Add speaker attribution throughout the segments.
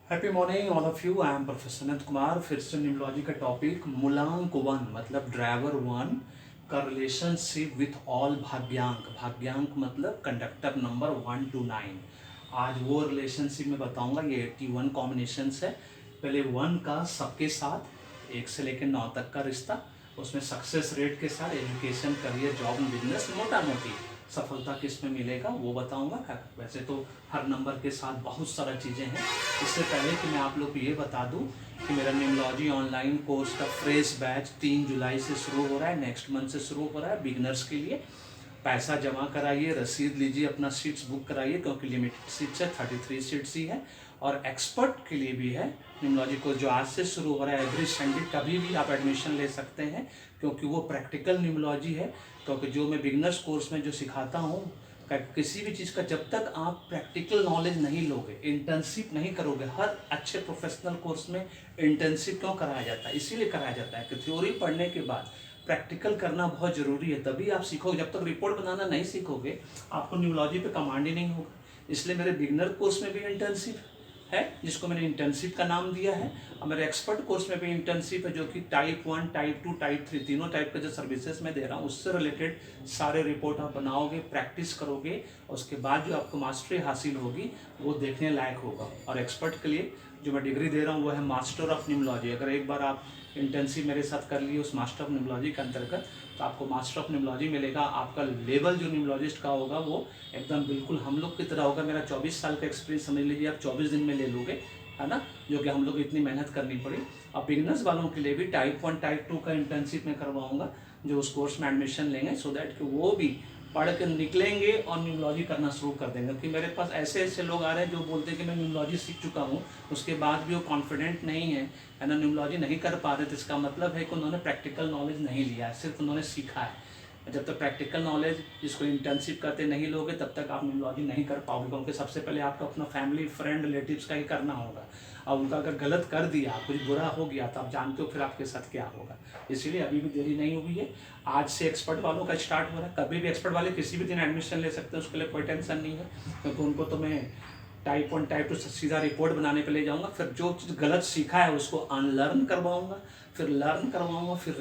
Speaker 1: Happy morning all of you. I am professor Anant Kumar. फिर से numerology का टॉपिक मूलांक वन मतलब ड्राइवर वन का रिलेशनशिप विथ ऑल भाग्यांक। भाग्यांक मतलब कंडक्टर नंबर 1 to 9। आज वो रिलेशनशिप में बताऊंगा। ये 81 कॉम्बिनेशंस है। पहले वन का सबके साथ 1 से लेकर 9 तक का रिश्ता, उसमें सक्सेस रेट के साथ एजुकेशन, करियर, जॉब, बिजनेस, मोटा मोटी सफलता किस में मिलेगा वो बताऊंगा। वैसे तो हर नंबर के साथ बहुत सारा चीज़ें हैं। इससे पहले कि मैं आप लोग को ये बता दूं कि मेरा न्यूमरोलॉजी ऑनलाइन कोर्स का फ्रेश बैच 3 जुलाई से शुरू हो रहा है। नेक्स्ट मंथ से शुरू हो रहा है बिगनर्स के लिए। पैसा जमा कराइए, रसीद लीजिए, अपना सीट्स बुक कराइए क्योंकि लिमिटेड सीट्स है, 33 सीट्स ही है। और एक्सपर्ट के लिए भी है न्यूमरोलॉजी कोर्स जो आज से शुरू हो रहा है। एवरी संडे कभी भी आप एडमिशन ले सकते हैं क्योंकि वो प्रैक्टिकल न्यूमरोलॉजी है। क्योंकि जो मैं बिगनर्स कोर्स में जो सिखाता हूँ, किसी भी चीज़ का जब तक आप प्रैक्टिकल नॉलेज नहीं लोगे, इंटर्नशिप नहीं करोगे। हर अच्छे प्रोफेशनल कोर्स में इंटर्नशिप क्यों कराया जाता है? इसीलिए कराया जाता है कि थ्योरी पढ़ने के बाद प्रैक्टिकल करना बहुत ज़रूरी है, तभी आप सीखोगे। जब तक रिपोर्ट बनाना नहीं सीखोगे आपको न्यूमरोलॉजी पे कमांड ही नहीं होगा। इसलिए मेरे बिगनर कोर्स में भी इंटर्नशिप है जिसको मैंने इंटर्नशिप का नाम दिया है, और मेरे एक्सपर्ट कोर्स में भी इंटर्नशिप है जो कि टाइप 1, टाइप 2, टाइप 3 तीनों टाइप के जो सर्विसेज मैं दे रहा हूँ उससे रिलेटेड सारे रिपोर्ट आप बनाओगे, प्रैक्टिस करोगे, उसके बाद जो आपको मास्टरी हासिल होगी वो देखने लायक होगा। और एक्सपर्ट के लिए जो मैं डिग्री दे रहा हूँ वो है मास्टर ऑफ न्यूमरोलॉजी। अगर एक बार आप इंटर्नशिप मेरे साथ कर लिए उस मास्टर ऑफ न्यूमरोलॉजी के अंतर्गत तो आपको मास्टर ऑफ न्यूमरोलॉजी मिलेगा। आपका लेवल जो न्यूमरोलॉजिस्ट का होगा वो एकदम बिल्कुल हम लोग की तरह होगा। मेरा 24 साल का एक्सपीरियंस समझ लीजिए आप 24 दिन में ले लोगे, है ना, जो कि हम लोग इतनी मेहनत करनी पड़ी। अब बिगनर्स वालों के लिए भी टाइप 1, टाइप 2 का इंटर्नशिप में करवाऊंगा जो उस कोर्स में एडमिशन लेंगे, सो दैट कि वो भी पढ़ कर निकलेंगे और न्यूमरोलॉजी करना शुरू कर देंगे। क्योंकि मेरे पास ऐसे ऐसे लोग आ रहे हैं जो बोलते हैं कि मैं न्यूमरोलॉजी सीख चुका हूँ, उसके बाद भी वो कॉन्फिडेंट नहीं है ना, न्यूमरोलॉजी नहीं कर पा रहे। तो इसका मतलब है कि उन्होंने प्रैक्टिकल नॉलेज नहीं लिया है, सिर्फ उन्होंने सीखा है। जब तक प्रैक्टिकल नॉलेज जिसको इंटर्नशिप करते नहीं लोगे तब तक आप न्यूमरोलॉजी नहीं कर पाओगे। क्योंकि सबसे पहले आपको अपना फैमिली, फ्रेंड, रिलेटिव्स का ही करना होगा। और उनका अगर गलत कर दिया, कुछ बुरा हो गया तो आप जानते हो फिर आपके साथ क्या होगा। इसीलिए अभी भी देरी नहीं हुई है। आज से एक्सपर्ट वालों का स्टार्ट हो रहा है। कभी भी एक्सपर्ट वाले किसी भी दिन एडमिशन ले सकते हैं, उसके लिए कोई टेंशन नहीं है। क्योंकि उनको तो मैं टाइप 1, टाइप 2 सीधा रिपोर्ट बनाने पे ले जाऊंगा। फिर जो चीज़ गलत सीखा है उसको अनलर्न करवाऊंगा, फिर लर्न करवाऊंगा, फिर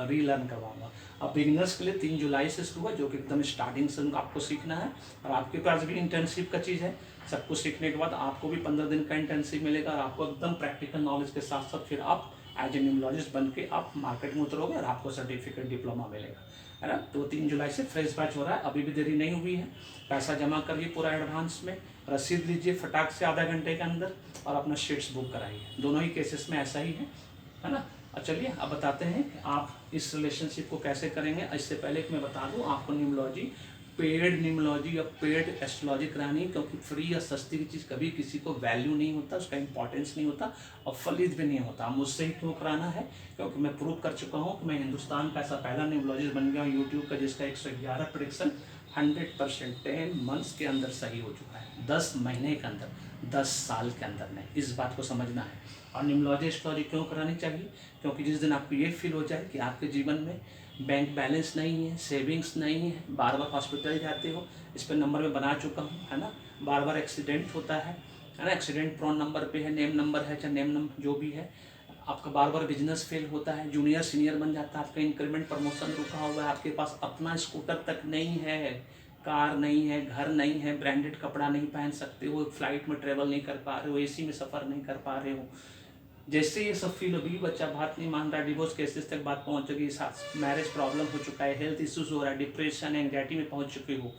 Speaker 1: रीलर्न करवाऊंगा। अब बिगिनर्स के लिए 3 जुलाई से शुरू है जो कि एकदम स्टार्टिंग से आपको सीखना है। और आपके पास भी इंटर्नशिप का चीज़ है। सब कुछ सीखने के बाद आपको भी 15 दिन का इंटर्नशिप मिलेगा और आपको एकदम प्रैक्टिकल नॉलेज के साथ साथ फिर आप एज ए न्यूमरोलॉजिस्ट बन के आप मार्केट में उतरोगे और आपको सर्टिफिकेट, डिप्लोमा मिलेगा, है ना। तो 3 जुलाई से फ्रेश बैच हो रहा है। अभी भी देरी नहीं हुई है। पैसा जमा करिए पूरा एडवांस में, रसीद लीजिए फटाक से आधा घंटे के अंदर और अपना शीट्स बुक कराइए। दोनों ही केसेस में ऐसा ही है ना। और चलिए अब बताते हैं कि आप इस रिलेशनशिप को कैसे करेंगे। इससे पहले कि मैं बता दूं आपको न्यूमरोलॉजी, पेड न्यूमरोलॉजी या पेड एस्ट्रोलॉजी करानी है। क्योंकि फ्री या सस्ती की चीज़ कभी किसी को वैल्यू नहीं होता, उसका इंपॉर्टेंस नहीं होता और फलित भी नहीं होता। मुझसे ही क्यों कराना है? क्योंकि मैं प्रूव कर चुका हूँ कि मैं हिंदुस्तान का ऐसा पहला न्यूमरोलॉजिस्ट बन गया हूँ यूट्यूब का जिसका 111 प्रेडिक्शन 100% 10 मंथ्स के अंदर सही हो चुका है। 10 महीने के अंदर, 10 साल के अंदर नहीं। इस बात को समझना है। और न्यूमरोलॉजी एस्ट्रोलॉजी क्यों करानी चाहिए? क्योंकि जिस दिन आपको ये फील हो जाए कि आपके जीवन में बैंक बैलेंस नहीं है, सेविंग्स नहीं है, बार बार हॉस्पिटल जाते हो, इस पर नंबर में बना चुका हूँ, है ना, बार बार एक्सीडेंट होता है ना, एक्सीडेंट प्रोन नंबर पे है, नेम नंबर है, चाहे नेम नंबर जो भी है, आपका बार बार बिजनेस फेल होता है, जूनियर सीनियर बन जाता है, आपका इंक्रीमेंट प्रमोशन रुका हुआ है, आपके पास अपना स्कूटर तक नहीं है, कार नहीं है, घर नहीं है, ब्रांडेड कपड़ा नहीं पहन सकते हो, फ्लाइट में ट्रेवल नहीं कर पा रहे हो, एसी में सफ़र नहीं कर पा रहे हो। जैसे ये सब फील होगी, बच्चा बात नहीं मान रहा, डिवोर्स केसेस तक बात पहुंच चुकी है, मैरिज प्रॉब्लम हो चुका है, हेल्थ इश्यूज हो रहा है, डिप्रेशन, एंग्जाइटी में पहुंच चुके हो,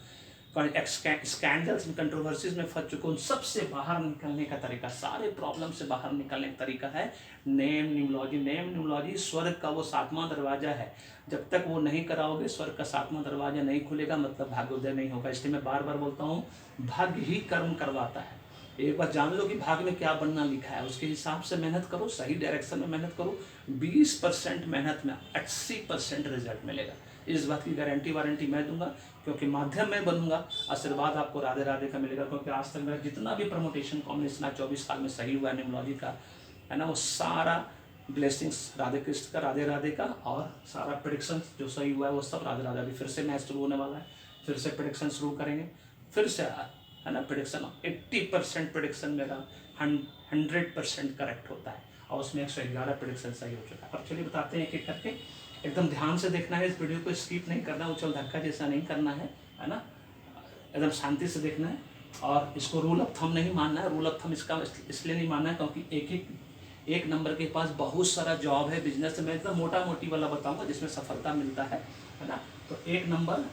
Speaker 1: स्कैंडल्स में, कंट्रोवर्सीज में फंस चुके हो, उन सबसे बाहर निकलने का तरीका, सारे प्रॉब्लम से बाहर निकलने का तरीका है नेम न्यूमरोलॉजी। नेम न्यूमरोलॉजी स्वर्ग का वो 7वां दरवाजा है। जब तक वो नहीं कराओगे, स्वर्ग का 7वां दरवाजा नहीं खुलेगा, मतलब भाग्योदय नहीं होगा। इसलिए मैं बार बार बोलता हूँ, भाग्य ही कर्म करवाता है। एक बार जान लो कि भाग्य में क्या बनना लिखा है, उसके हिसाब से मेहनत करो, सही डायरेक्शन में मेहनत करो। 20% मेहनत में 80% रिजल्ट मिलेगा। इस बात की गारंटी वारंटी मैं दूंगा क्योंकि माध्यम मैं बनूंगा। आशीर्वाद आपको राधे राधे का मिलेगा। क्योंकि आज तक मेरा जितना भी प्रमोटेशन कॉम्बिनेशन 24 साल में सही हुआ है न्यूमरोलॉजी का, है ना, वो सारा ब्लेसिंग्स राधे कृष्ण का, राधे राधे का, और सारा प्रेडिक्शन जो सही हुआ है वो सब राधे राधे। अभी फिर से मैच शुरू होने वाला है, फिर से प्रेडिक्शन शुरू करेंगे, फिर से है ना। प्रेडिक्शन 80% प्रेडिक्शन मेरा 100% करेक्ट होता है और उसमें 111 प्रेडिक्शन सही हो चुका है। अब चलिए बताते हैं एक एक करके, एकदम ध्यान से देखना है, इस वीडियो को स्किप नहीं करना, उछल धक्का जैसा नहीं करना है ना, एकदम शांति से देखना है। और इसको रूल ऑफ थंब नहीं मानना है। रूल ऑफ थंब इसका इसलिए नहीं मानना है क्योंकि एक नंबर के पास बहुत सारा जॉब है बिजनेस में, एकदम मोटा मोटी वाला बताऊंगा जिसमें सफलता मिलता है ना। तो एक नंबर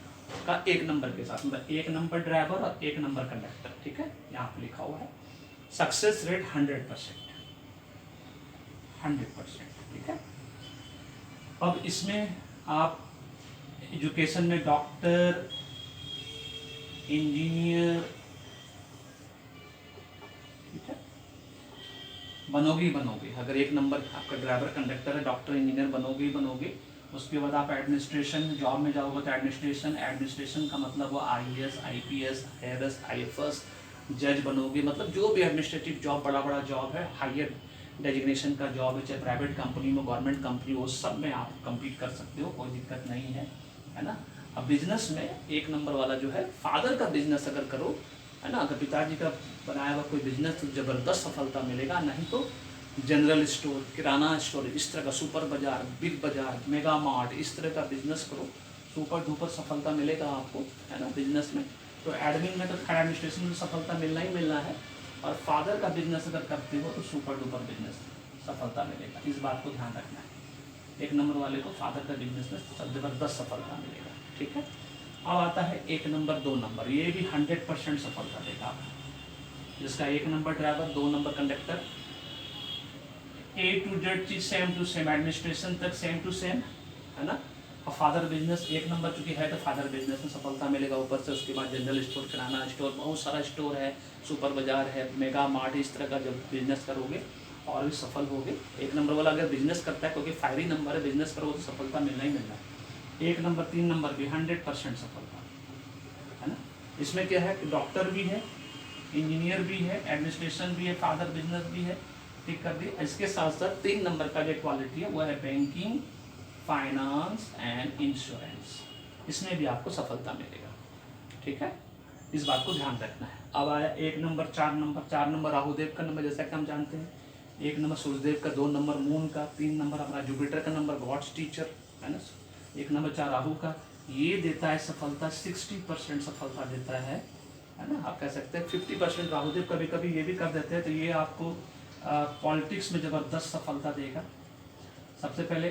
Speaker 1: का एक नंबर के साथ मतलब एक नंबर ड्राइवर और एक नंबर कंडक्टर, ठीक है, यहाँ पे लिखा हुआ है। सक्सेस रेट 100%, 100%, ठीक है। अब इसमें आप एजुकेशन में डॉक्टर, इंजीनियर, ठीक है, बनोगे। अगर एक नंबर आपका ड्राइवर कंडक्टर है, डॉक्टर इंजीनियर बनोगे। उसके बाद आप एडमिनिस्ट्रेशन जॉब में जाओगे तो एडमिनिस्ट्रेशन का मतलब वो IAS, IPS, IRS, IFS, जज बनोगे। मतलब जो भी एडमिनिस्ट्रेटिव जॉब, बड़ा जॉब है, हायर डेजिग्नेशन का जॉब है, चाहे प्राइवेट कंपनी में, गवर्नमेंट कंपनी हो, सब में आप कम्पीट कर सकते हो, कोई दिक्कत नहीं है ना। अब बिजनेस में एक नंबर वाला जो है, फादर का बिजनेस अगर करो, है ना, अगर पिताजी का बनाया हुआ कोई बिजनेस तो ज़बरदस्त सफलता मिलेगा। नहीं तो जनरल स्टोर, किराना स्टोर, इस तरह का सुपर बाजार, बिग बाजार, मेगा मार्ट, इस तरह का बिजनेस करो, सुपर डुपर सफलता मिलेगा आपको, है ना, बिजनेस में। तो एडमिन में तो खैर एडमिनिस्ट्रेशन में सफलता मिलना ही मिलना है, और फादर का बिजनेस अगर करते हो तो सुपर डुपर बिजनेस सफलता मिलेगा। इस बात को ध्यान रखना है। एक नंबर वाले को फादर का बिजनेस में ज़बरदस्त सफलता मिलेगा, ठीक है। अब आता है एक नंबर, दो नंबर, ये भी 100% सफलता देगा आपको, जिसका एक नंबर ड्राइवर, दो number conductor, A to Z चीज सेम टू सेम, एडमिनिस्ट्रेशन तक सेम टू सेम, है ना। और फादर बिजनेस एक नंबर चूंकि है तो फादर बिजनेस में सफलता मिलेगा ऊपर से। उसके बाद जनरल स्टोर, किराना स्टोर, बहुत सारा स्टोर है, सुपर बाजार है, मेगा मार्ट, इस तरह का जब बिजनेस करोगे और भी सफल होगे। एक नंबर वाला अगर बिजनेस करता है, क्योंकि फायरी नंबर है, बिजनेस करोगे तो सफलता मिलना ही मिलना है। एक नंबर, तीन नंबर भी 100% सफलता, है ना। इसमें क्या है कि डॉक्टर भी है, इंजीनियर भी है, एडमिनिस्ट्रेशन भी है, फादर बिजनेस भी है, ठीक कर दिए। इसके साथ साथ तीन नंबर का जो क्वालिटी है वो है बैंकिंग, फाइनेंस एंड इंश्योरेंस। इसमें भी आपको सफलता मिलेगा, ठीक है, इस बात को ध्यान रखना है। अब आया एक नंबर, चार नंबर राहुदेव का नंबर, जैसा कि हम जानते हैं। एक नंबर सूर्यदेव का, दो नंबर मून का, तीन नंबर हमारा जुपिटर का नंबर, गॉड्स टीचर, है ना। एक नंबर चार राहु का, ये देता है सफलता 60% सफलता देता है ना। आप कह सकते हैं 50% राहुदेव कभी कभी ये भी कर देते हैं, तो ये आपको पॉलिटिक्स में ज़बरदस्त सफलता देगा। सबसे पहले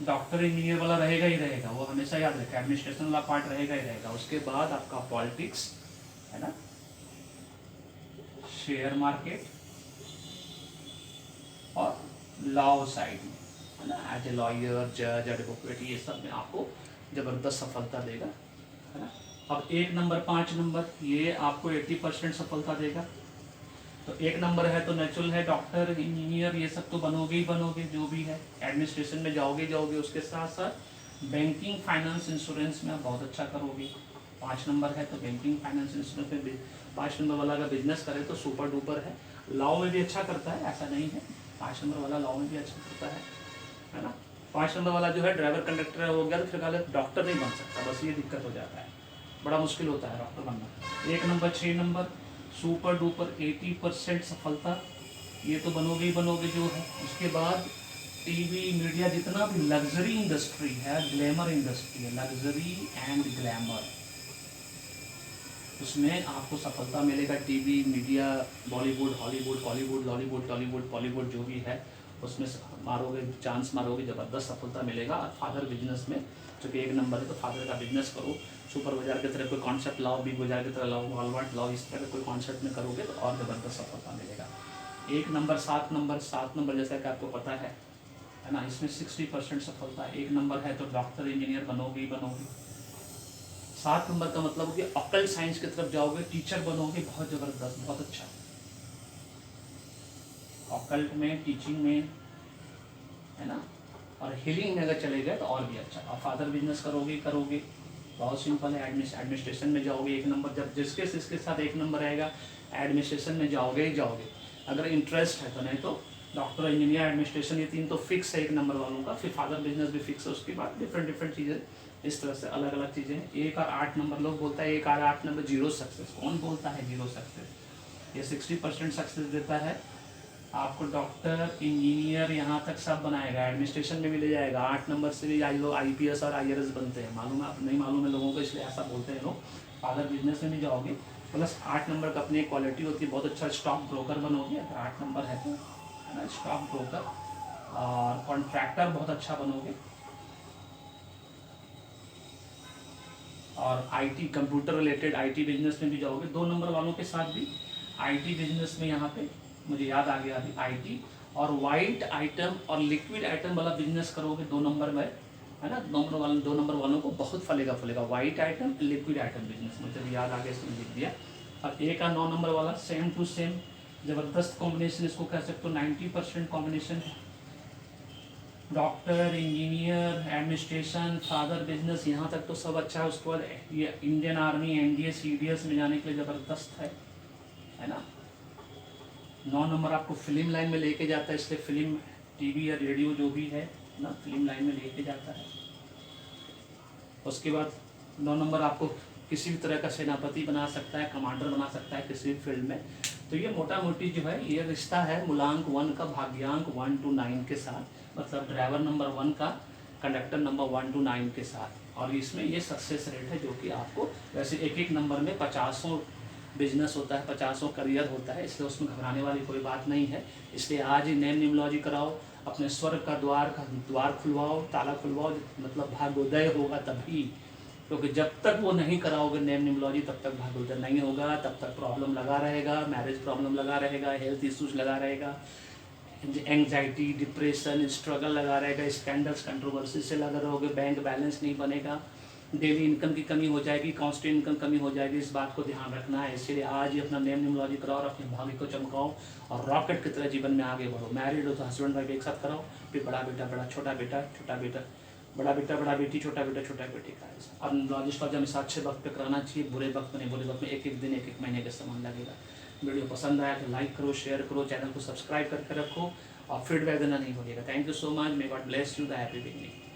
Speaker 1: डॉक्टर इंजीनियर वाला रहेगा ही रहेगा, वो हमेशा याद रखें, एडमिनिस्ट्रेशन वाला पार्ट रहेगा ही रहेगा। उसके बाद आपका पॉलिटिक्स, है ना, शेयर मार्केट और लॉ साइड में, है ना, एज ए लॉयर, जज, एडवोकेट, ये सब में आपको ज़बरदस्त सफलता देगा, है ना। अब एक नंबर, पाँच नंबर, ये आपको 80% सफलता देगा। तो एक नंबर है तो नेचुरल है, डॉक्टर, इंजीनियर, ये सब तो बनोगे ही बनोगे, जो भी है। एडमिनिस्ट्रेशन में जाओगे, उसके साथ साथ बैंकिंग, फाइनेंस, इंश्योरेंस में आप बहुत अच्छा करोगे। 5 नंबर है तो बैंकिंग, फाइनेंस, इंश्योरेंस में 5 नंबर वाला अगर बिजनेस करे तो सुपर डुपर है। लॉ में भी अच्छा करता है, ऐसा नहीं है, 5 नंबर वाला लॉ में भी अच्छा करता है ना। 5 नंबर वाला जो है ड्राइवर कंडक्टर हो गया तो फिर गाले डॉक्टर नहीं बन सकता, बस ये दिक्कत हो जाता है, बड़ा मुश्किल होता है डॉक्टर बनना। एक नंबर, 6 नंबर, सुपर डुपर 80% सफलता, ये तो बनोगे ही बनोगे जो है। उसके बाद टीवी, मीडिया, जितना भी लग्जरी इंडस्ट्री है, ग्लैमर इंडस्ट्री है, लग्जरी एंड ग्लैमर, उसमें आपको सफलता मिलेगा। TV, media, Bollywood, Hollywood, Hollywood, Lollywood, Tollywood, Bollywood, जो भी है उसमें मारोगे, चांस मारोगे, ज़बरदस्त सफलता मिलेगा। और फादर बिजनेस में चूँकि एक नंबर है तो फादर का बिजनेस करो, सुपर बाजार की तरह कोई कॉन्सेप्ट लाओ, बिग बाजार की तरह लाओ, वॉलमार्ट लाओ, इस तरह कोई कॉन्सेप्ट में करोगे तो और ज़बरदस्त सफलता मिलेगा। एक नंबर, सात नंबर जैसा कि आपको पता है ना, इसमें 60% सफलता है। एक नंबर है तो डॉक्टर, इंजीनियर बनोगे ही बनोगे। 7 नंबर का मतलब हो कि ऑकल्ट साइंस की तरफ जाओगे, टीचर बनोगे, बहुत ज़बरदस्त, बहुत अच्छा। ऑकल्ट में, टीचिंग में, है ना, और हीलिंग में अगर चले गए तो और भी अच्छा। और फादर बिजनेस करोगे, बहुत सिंपल है। एडमिनिस्ट्रेशन में जाओगे, एक नंबर, जब जिसके साथ एक नंबर रहेगा एडमिनिस्ट्रेशन में जाओगे ही जाओगे, अगर इंटरेस्ट है तो। नहीं तो डॉक्टर, इंजीनियर, एडमिनिस्ट्रेशन, ये तीन तो फिक्स है एक नंबर वालों का। फिर फादर बिजनेस भी फिक्स है, उसके बाद डिफरेंट चीज़ें इस तरह से अलग अलग चीज़ें हैं। 1 और 8 नंबर लोग बोलता है 1 और 8 नंबर जीरो सक्सेस, कौन बोलता है जीरो सक्सेस? ये 60% सक्सेस देता है आपको। डॉक्टर, इंजीनियर, यहाँ तक सब बनाएगा, एडमिनिस्ट्रेशन में भी ले जाएगा। 8 नंबर से भी लोग IPS और IRS बनते हैं, मालूम है? आप नहीं मालूम है लोगों को, इसलिए ऐसा बोलते हैं लोग। अगर बिजनेस में भी जाओगे प्लस 8 नंबर का अपनी एक क्वालिटी होती है, बहुत अच्छा स्टॉक ब्रोकर बनोगे अगर 8 नंबर है तो, है ना? स्टॉक ब्रोकर और कॉन्ट्रैक्टर बहुत अच्छा बनोगे। और IT computer related IT business में भी जाओगे 2 नंबर वालों के साथ भी। IT बिजनेस में यहाँ पे मुझे याद आ गया अभी, IT और वाइट आइटम और लिक्विड आइटम वाला बिजनेस करोगे 2 नंबर में, है ना? 2 नंबर वालों को बहुत फलेगा। White item, liquid item business मुझे भी याद आ गया, इसमें लिख दिया। और 1 और 9 नंबर वाला सेम टू सेम ज़बरदस्त कॉम्बिनेशन, इसको कह सकते हो 90% कॉम्बिनेशन है। Doctor, engineer, administration, father business, यहाँ तक तो सब अच्छा है। उसके बाद ये इंडियन आर्मी, NDA, CDS में जाने के लिए ज़बरदस्त है ना? 9 नंबर आपको फिल्म लाइन में लेके जाता है, इसलिए फिल्म, TV या रेडियो जो भी है ना, फिल्म लाइन में लेके जाता है। उसके बाद 9 नंबर आपको किसी भी तरह का सेनापति बना सकता है, कमांडर बना सकता है किसी भी फील्ड में। तो ये मोटा मोटी जो है ये रिश्ता है मूलांक 1 का भाग्यांक 1 to 9 के साथ, मतलब ड्राइवर नंबर 1 का कंडक्टर नंबर 1 to 9 के साथ। और इसमें ये सक्सेस रेट है जो कि आपको, वैसे एक नंबर में 50 बिजनेस होता है, 50 करियर होता है, इसलिए उसमें घबराने वाली कोई बात नहीं है। इसलिए आज ही नेम न्यूमरोलॉजी कराओ, अपने स्वर्ग का द्वार खुलवाओ, ताला खुलवाओ, मतलब भाग्योदय होगा तभी। क्योंकि जब तक वो नहीं कराओगे नेम न्यूमरोलॉजी तब तक भाग्योदय नहीं होगा, तब तक प्रॉब्लम लगा रहेगा, मैरिज प्रॉब्लम लगा रहेगा, हेल्थ इश्यूज लगा रहेगा, एंग्जाइटी, डिप्रेशन, स्ट्रगल लगा रहेगा, स्कैंडल्स, कंट्रोवर्सी से लगा रहोगे, बैंक बैलेंस नहीं बनेगा, डेली इनकम की कमी हो जाएगी, कांस्टेंट इनकम कमी हो जाएगी। इस बात को ध्यान रखना है। इसलिए आज ही अपना नेम न्यूमरोलॉजी कराओ और अपने भाग्य को चमकाओ और रॉकेट की तरह जीवन में आगे बढ़ो। मैरिड हो तो हस्बैंड वाइफ एक साथ कराओ, फिर बड़ा बेटा, छोटा बेटा, बड़ा बेटा, बड़ा बेटी, छोटा बेटी का। अब न्यूमरोलॉजिस्ट का हमेशा अच्छे वक्त पे कराना चाहिए, बुरे वक्त में नहीं। बुरे वक्त में एक दिन, एक महीने का समय लगेगा। वीडियो पसंद आया तो लाइक करो, शेयर करो, चैनल को सब्सक्राइब करके रखो और फीडबैक देना नहीं भूलिएगा। Thank you so much, may God bless you, the happy beginning.